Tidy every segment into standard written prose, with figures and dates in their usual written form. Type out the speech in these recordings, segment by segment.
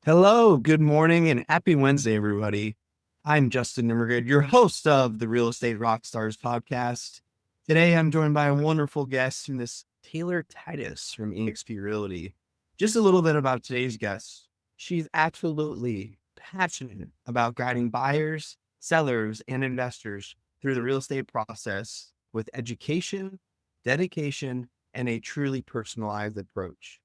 Hello, good morning, and happy Wednesday, everybody. I'm Justin Nimergood, your host of the Real Estate Rockstars Podcast. Today, I'm joined by a wonderful guest, Miss Tailor Titus from eXp Realty. Just a little bit about today's guest. She's absolutely passionate about guiding buyers, sellers, and investors through the real estate process with education, dedication, and a truly personalized approach.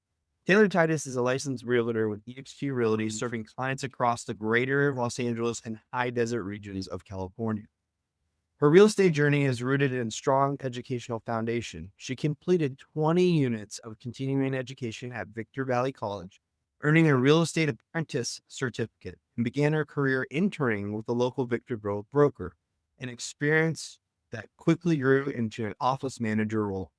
Taylor Titus is a licensed realtor with eXp Realty, serving clients across the greater Los Angeles and high desert regions of California. Her real estate journey is rooted in strong educational foundation. She completed 20 units of continuing education at Victor Valley College, earning a real estate apprentice certificate, and began her career interning with the local Victor broker, an experience that quickly grew into an office manager role.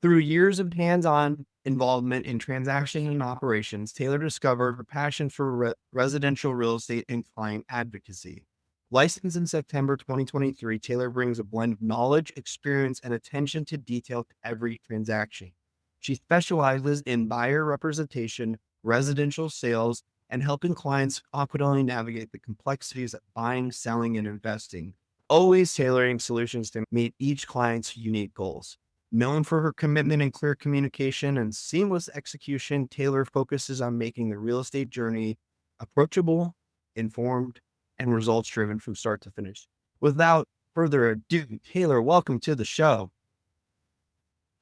Through years of hands-on involvement in transaction and operations, Taylor discovered her passion for residential real estate and client advocacy. Licensed in September 2023, Taylor brings a blend of knowledge, experience, and attention to detail to every transaction. She specializes in buyer representation, residential sales, and helping clients confidently navigate the complexities of buying, selling, and investing, always tailoring solutions to meet each client's unique goals. Known for her commitment and clear communication and seamless execution, Taylor focuses on making the real estate journey approachable, informed, and results driven from start to finish. Without further ado, Taylor, welcome to the show.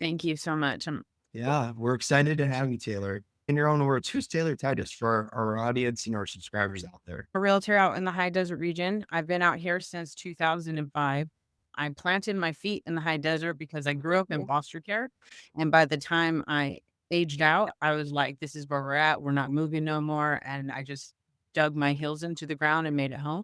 Thank you so much. Yeah, we're excited to have you, Taylor. In your own words, who's Taylor Titus for our audience and our subscribers out there? A realtor out in the high desert region. I've been out here since 2005. I planted my feet in the high desert because I grew up in foster care. And by the time I aged out, I was like, this is where we're at. We're not moving no more. And I just dug my heels into the ground and made it home.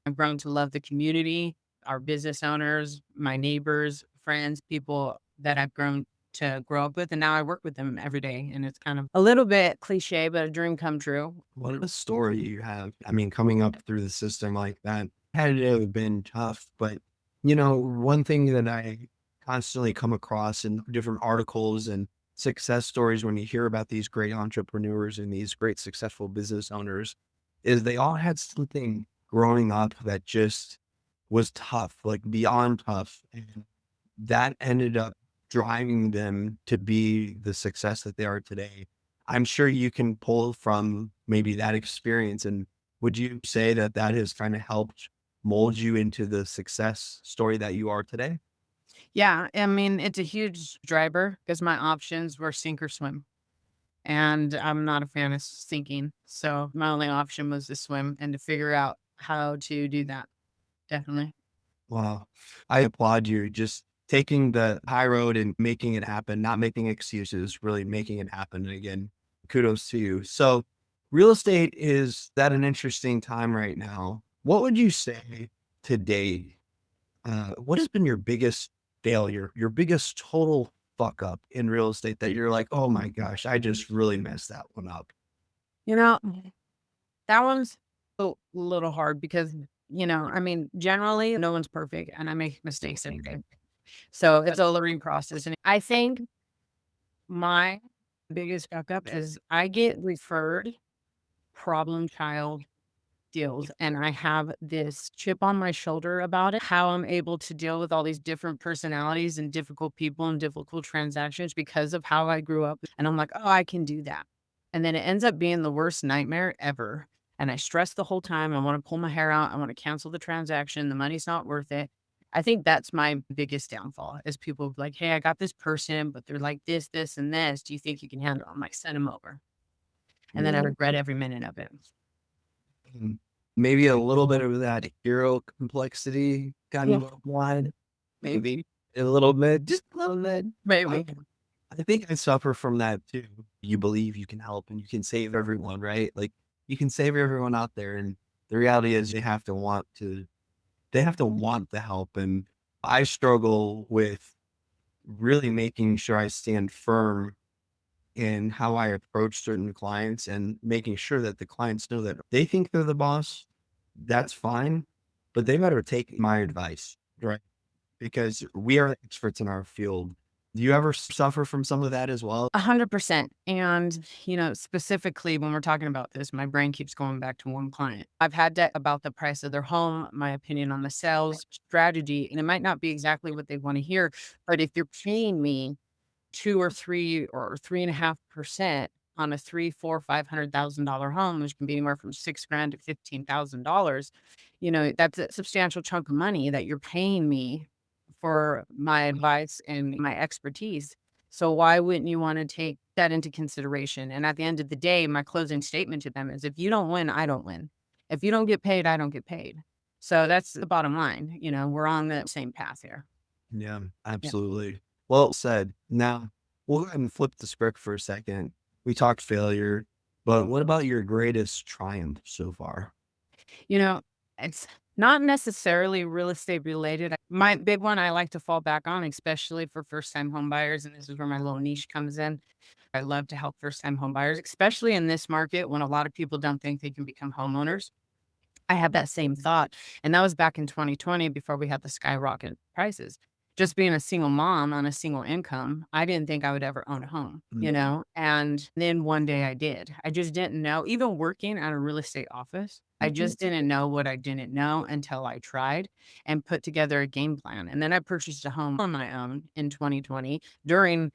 I've grown to love the community, our business owners, my neighbors, friends, people that I've grown to grow up with. And now I work with them every day. And it's kind of a little bit cliche, but a dream come true. What a story you have. I mean, coming up through the system like that had to have been tough. But, one thing that I constantly come across in different articles and success stories when you hear about these great entrepreneurs and these great successful business owners is they all had something growing up that just was tough, like beyond tough. And that ended up driving them to be the success that they are today. I'm sure you can pull from maybe that experience. And would you say that that has kind of helped mold you into the success story that you are today? Yeah. I mean, it's a huge driver because my options were sink or swim. And I'm not a fan of sinking. So my only option was to swim and to figure out how to do that. Definitely. Wow. I applaud you just taking the high road and making it happen, not making excuses, really making it happen. And again, kudos to you. So, real estate is at an interesting time right now. What would you say today? What has been your biggest failure, your biggest total fuck up in real estate that you're like, oh my gosh, I just really messed that one up? You know, that one's a little hard because, I mean, generally no one's perfect and I make mistakes every day. So it's a learning process. And I think my biggest fuck up is I get referred problem child deals and I have this chip on my shoulder about it, how I'm able to deal with all these different personalities and difficult people and difficult transactions because of how I grew up. And I'm like, oh, I can do that. And then it ends up being the worst nightmare ever. And I stress the whole time. I want to pull my hair out. I want to cancel the transaction. The money's not worth it. I think that's my biggest downfall is people like, hey, I got this person, but they're like this, this, and this. Do you think you can handle it? I'm like, send them over. And then I regret every minute of it. Mm, maybe a little bit of that hero complexity kind Yeah. of applied, maybe a little bit, just a little bit. Maybe. I think I suffer from that too. You believe you can help and you can save everyone, right? Like you can save everyone out there. And the reality is they have to want the help. And I struggle with really making sure I stand firm in how I approach certain clients and making sure that the clients know that they think they're the boss. That's fine, but they better take my advice, right? Because we are experts in our field. Do you ever suffer from some of that as well? 100%. And, specifically when we're talking about this, my brain keeps going back to one client. I've had that about the price of their home, my opinion on the sales strategy, and it might not be exactly what they want to hear, but if you're paying me 2 or 3 or 3.5% on a three, four, $500,000 home, which can be anywhere from 6 grand to $15,000, that's a substantial chunk of money that you're paying me for my advice and my expertise. So why wouldn't you want to take that into consideration? And at the end of the day, my closing statement to them is if you don't win, I don't win. If you don't get paid, I don't get paid. So that's the bottom line. We're on the same path here. Yeah, Yeah. absolutely. Well said. Now, we'll go ahead and flip the script for a second. We talked failure, but what about your greatest triumph so far? You know, it's not necessarily real estate related. My big one I like to fall back on, especially for first time home buyers, and this is where my little niche comes in. I love to help first time home buyers, especially in this market when a lot of people don't think they can become homeowners. I had that same thought, and that was back in 2020 before we had the skyrocket prices. Just being a single mom on a single income, I didn't think I would ever own a home, and then one day I did. I just didn't know, even working at a real estate office, I just didn't know what I didn't know until I tried and put together a game plan. And then I purchased a home on my own in 2020 during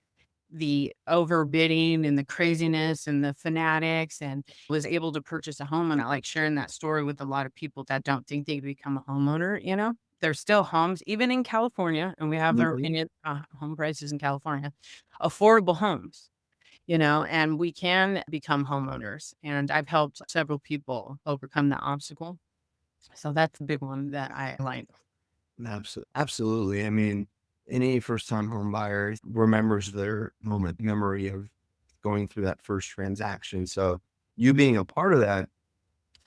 the overbidding and the craziness and the fanatics, and was able to purchase a home. And I like sharing that story with a lot of people that don't think they can become a homeowner. There's still homes, even in California, and we have our opinion, home prices in California, affordable homes, and we can become homeowners. And I've helped several people overcome that obstacle. So that's a big one that I like. Absolutely. I mean, any first-time home buyer remembers their memory of going through that first transaction. So you being a part of that,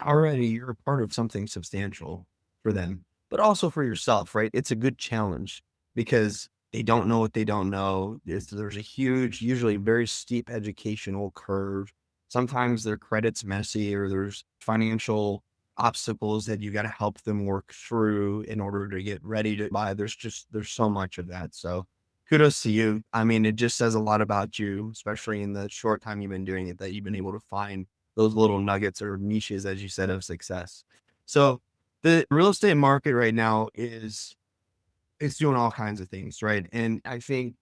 already you're a part of something substantial for them, but also for yourself, right? It's a good challenge because they don't know what they don't know. There's a huge, usually very steep educational curve. Sometimes their credit's messy or there's financial obstacles that you got to help them work through in order to get ready to buy. There's so much of that. So kudos to you. I mean, it just says a lot about you, especially in the short time you've been doing it, that you've been able to find those little nuggets or niches, as you said, of success. So the real estate market right now it's doing all kinds of things, right? And I think,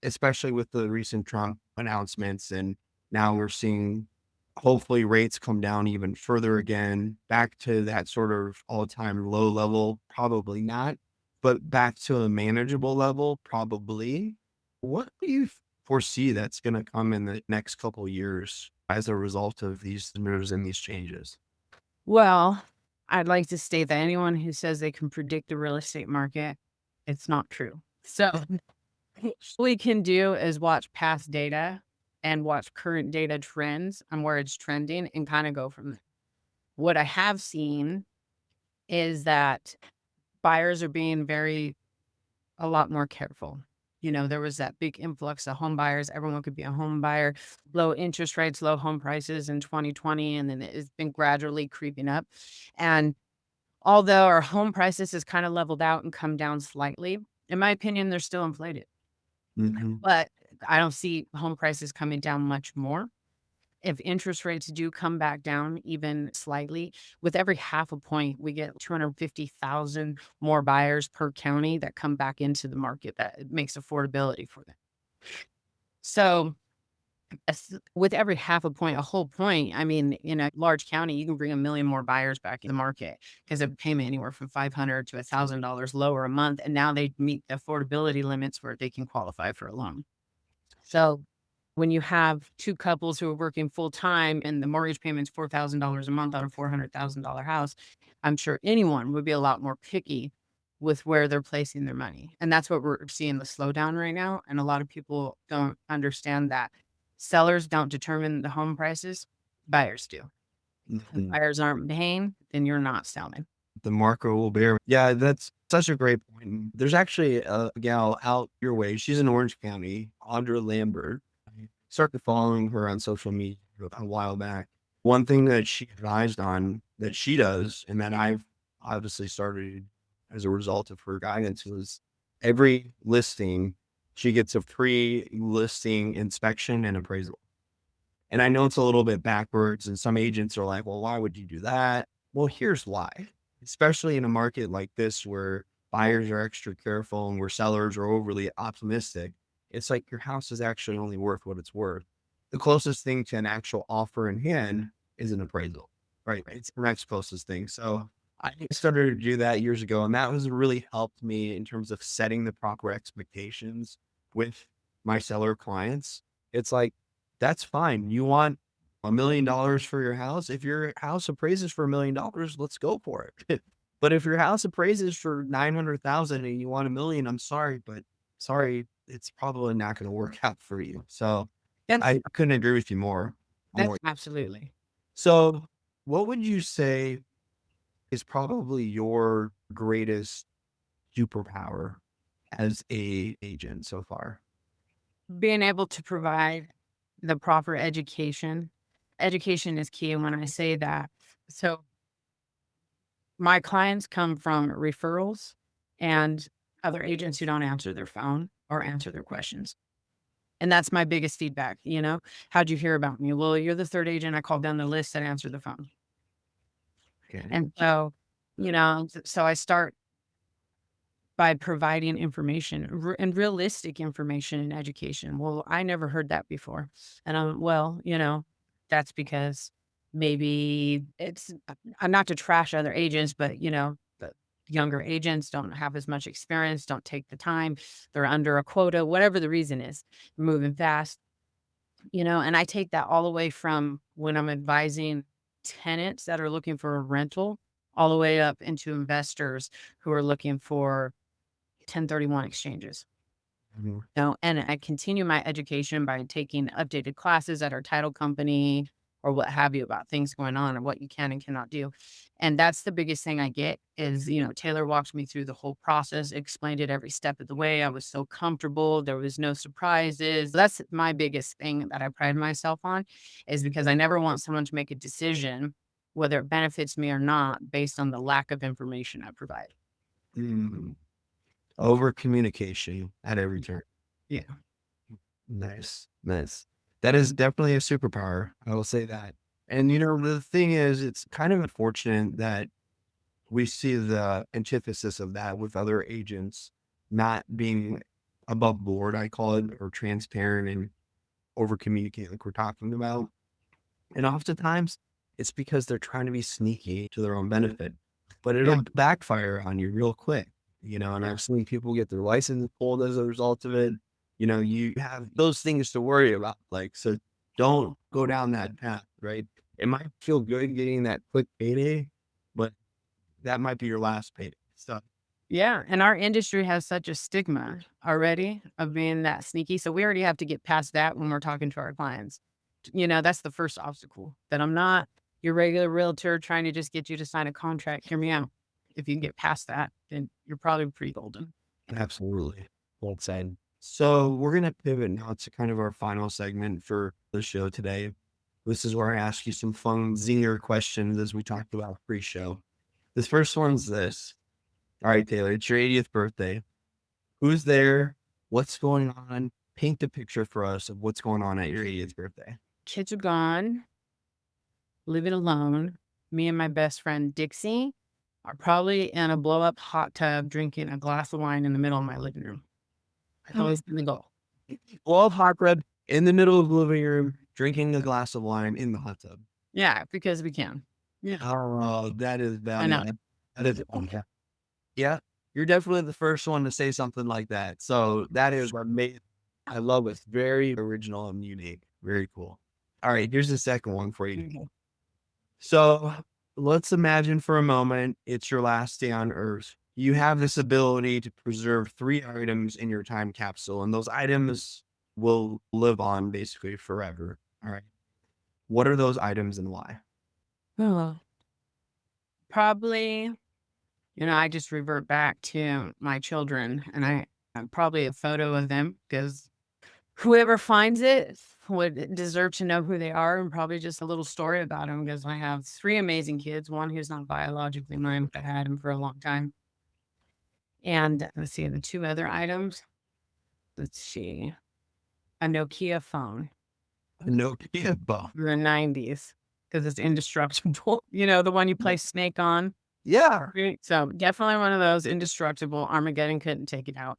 especially with the recent Trump announcements, and now we're seeing hopefully rates come down even further again, back to that sort of all-time low level, probably not, but back to a manageable level, probably. What do you foresee that's going to come in the next couple years as a result of these moves and these changes? Well, I'd like to state that anyone who says they can predict the real estate market, it's not true. So what we can do is watch past data and watch current data trends on where it's trending and kind of go from there. What I have seen is that buyers are being a lot more careful. There was that big influx of home buyers. Everyone could be a home buyer, low interest rates, low home prices in 2020, and then it's been gradually creeping up. And although our home prices has kind of leveled out and come down slightly, in my opinion, they're still inflated. Mhm. But I don't see home prices coming down much more. If interest rates do come back down even slightly, with every half a point, we get 250,000 more buyers per county that come back into the market. That it makes affordability for them. So with every half a point, a whole point, I mean, in a large county, you can bring a million more buyers back in the market because of payment anywhere from $500 to $1,000 lower a month. And now they meet the affordability limits where they can qualify for a loan. So when you have two couples who are working full time and the mortgage payment's $4,000 a month on a $400,000 house, I'm sure anyone would be a lot more picky with where they're placing their money. And that's what we're seeing, the slowdown right now. And a lot of people don't understand that sellers don't determine the home prices, buyers do. If Mhm. buyers aren't paying, then you're not selling. The market will bear. Yeah, that's such a great point. There's actually a gal out your way. She's in Orange County, Audra Lambert. I started following her on social media a while back. One thing that she advised on that she does, and that I've obviously started as a result of her guidance, was every listing, she gets a free listing inspection and appraisal. And I know it's a little bit backwards, and some agents are like, well, why would you do that? Well, here's why. Especially in a market like this where buyers are extra careful and where sellers are overly optimistic, it's like your house is actually only worth what it's worth. The closest thing to an actual offer in hand is an appraisal, right? It's the next closest thing. So I started to do that years ago, and that was really helped me in terms of setting the proper expectations with my seller clients. It's like, that's fine. You want $1 million for your house? If your house appraises for $1 million, let's go for it. But if your house appraises for 900,000 and you want $1 million, I'm sorry, but sorry, it's probably not going to work out for you. So That's I couldn't agree with you more. that's absolutely. So what would you say is probably your greatest superpower as a agent so far? Being able to provide the proper education. Education is key when I say that. So my clients come from referrals and other agents who don't answer their phone or answer their questions. And that's my biggest feedback, How'd you hear about me? Well, you're the third agent I called down the list that answered the phone. Okay. And so, so I start by providing information and realistic information and education. Well, I never heard that before. And that's because maybe it's not to trash other agents, but the younger agents don't have as much experience, don't take the time, they're under a quota, whatever the reason is, moving fast, and I take that all the way from when I'm advising tenants that are looking for a rental all the way up into investors who are looking for 1031 exchanges. Mhm. And I continue my education by taking updated classes at our title company or what have you about things going on and what you can and cannot do. And that's the biggest thing I get is, Taylor walked me through the whole process, explained it every step of the way. I was so comfortable. There was no surprises. That's my biggest thing that I pride myself on is because I never want someone to make a decision, whether it benefits me or not, based on the lack of information I provide. Mm. Over communication at every turn. Yeah. Nice. Nice. That is definitely a superpower. I will say that. And the thing is, it's kind of unfortunate that we see the antithesis of that with other agents not being above board, I call it, or transparent and over communicate like we're talking about. And oftentimes it's because they're trying to be sneaky to their own benefit, but it'll backfire on you real quick, and I've seen people get their license pulled as a result of it. You have those things to worry about. Like, so don't go down that path, right? It might feel good getting that quick payday, but that might be your last payday. So, Yeah, and our industry has such a stigma already of being that sneaky, so we already have to get past that when we're talking to our clients. That's the first obstacle, that I'm not your regular realtor trying to just get you to sign a contract. Hear me out. If you can get past that, then you're probably pretty golden. absolutely. Well said. So we're going to pivot now to kind of our final segment for the show today. This is where I ask you some fun, zinger questions as we talked about pre-show. This first one's this. All right, Taylor, it's your 80th birthday. Who's there? What's going on? Paint the picture for us of what's going on at your 80th birthday. Kids are gone, living alone. Me and my best friend Dixie are probably in a blow-up hot tub drinking a glass of wine in the middle of my living room. That's always been the goal. Well, hot bread in the middle of the living room, drinking a glass of wine in the hot tub. Yeah, because we can. Yeah, Oh, that is I know. valiant. That is, yeah, you're definitely the first one to say something like that. So that is amazing. I love it. Very original and unique. Very cool. All right, here's the second one for you. Okay. So let's imagine for a moment it's your last day on Earth. You have this ability to preserve 3 items in your time capsule, and those items will live on basically forever. All right. What are those items and why? Oh, probably, I just revert back to my children and probably a photo of them because whoever finds it would deserve to know who they are and probably just a little story about them because I have 3 amazing kids, one who's not biologically mine, but I had him for a long time. And let's see, the 2 other items, let's see, a Nokia phone A Nokia phone. from the 90s because it's indestructible. You know, the one you play Snake on. Yeah. Right? So definitely one of those indestructible. Armageddon couldn't take it out.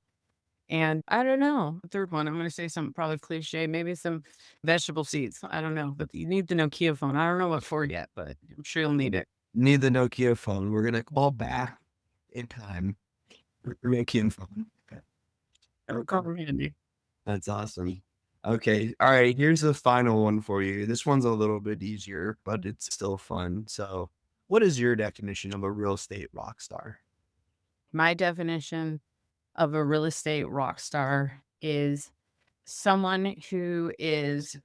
And I don't know. The third one, I'm going to say something probably cliche, maybe some vegetable seeds. I don't know, but you need the Nokia phone. I don't know what for yet, but I'm sure you'll need it. Need the Nokia phone. We're going to call back in time. Nokia phone. It'll come in handy. That's awesome. Okay. All right. Here's the final one for you. This one's a little bit easier, but it's still fun. So, what is your definition of a real estate rock star? My definition of a real estate rock star is someone who is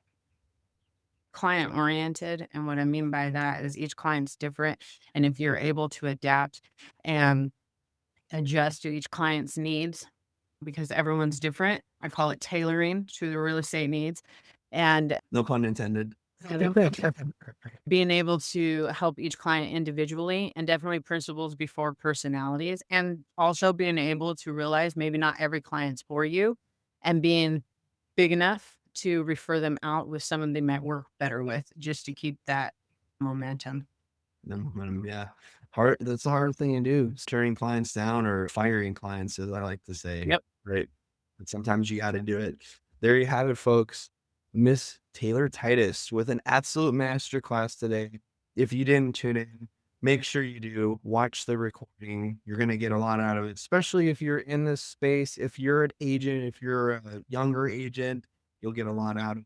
client oriented. And what I mean by that is each client's different. And if you're able to adapt and adjust to each client's needs, because everyone's different, I call it tailoring to the real estate needs. And No pun intended. being able to help each client individually, and definitely principles before personalities, and also being able to realize maybe not every client's for you, and being big enough to refer them out with someone they might work better with, just to keep that momentum. Yeah. Hard. That's a hard thing to do. Is turning clients down or firing clients, as I like to say. Yep. Right. But sometimes you got to do it. There you have it, folks. Miss Tailor Titus with an absolute masterclass today. If you didn't tune in, make sure you do. Watch the recording. You're going to get a lot out of it, especially if you're in this space. If you're an agent, if you're a younger agent, you'll get a lot out of it.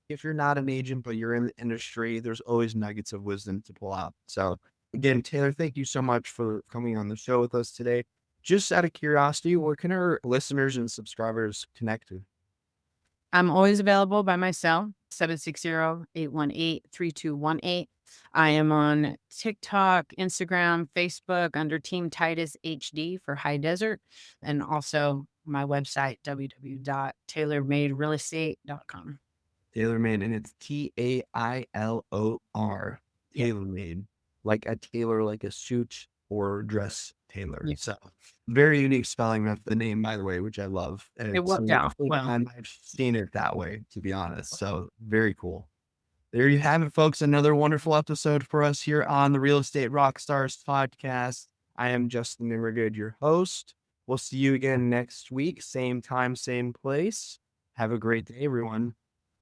If you're not an agent, but you're in the industry, there's always nuggets of wisdom to pull out. So again, Taylor, thank you so much for coming on the show with us today. Just out of curiosity, where can our listeners and subscribers connect to? I'm always available by my cell, 760-818-3218. I am on TikTok, Instagram, Facebook under Team Titus HD for High Desert, and also my website, www.tailormaderealestate.com. TailorMade, and it's TAILOR, TailorMade, like a tailor, like a suit or dress tailor. Yeah. So very unique spelling of the name, by the way, which I love. And It worked out well. I've seen it that way, to be honest. So very cool. There you have it, folks. Another wonderful episode for us here on the Real Estate Rockstars Podcast. I am Justin Nimergood, your host. We'll see you again next week. Same time, same place. Have a great day, everyone.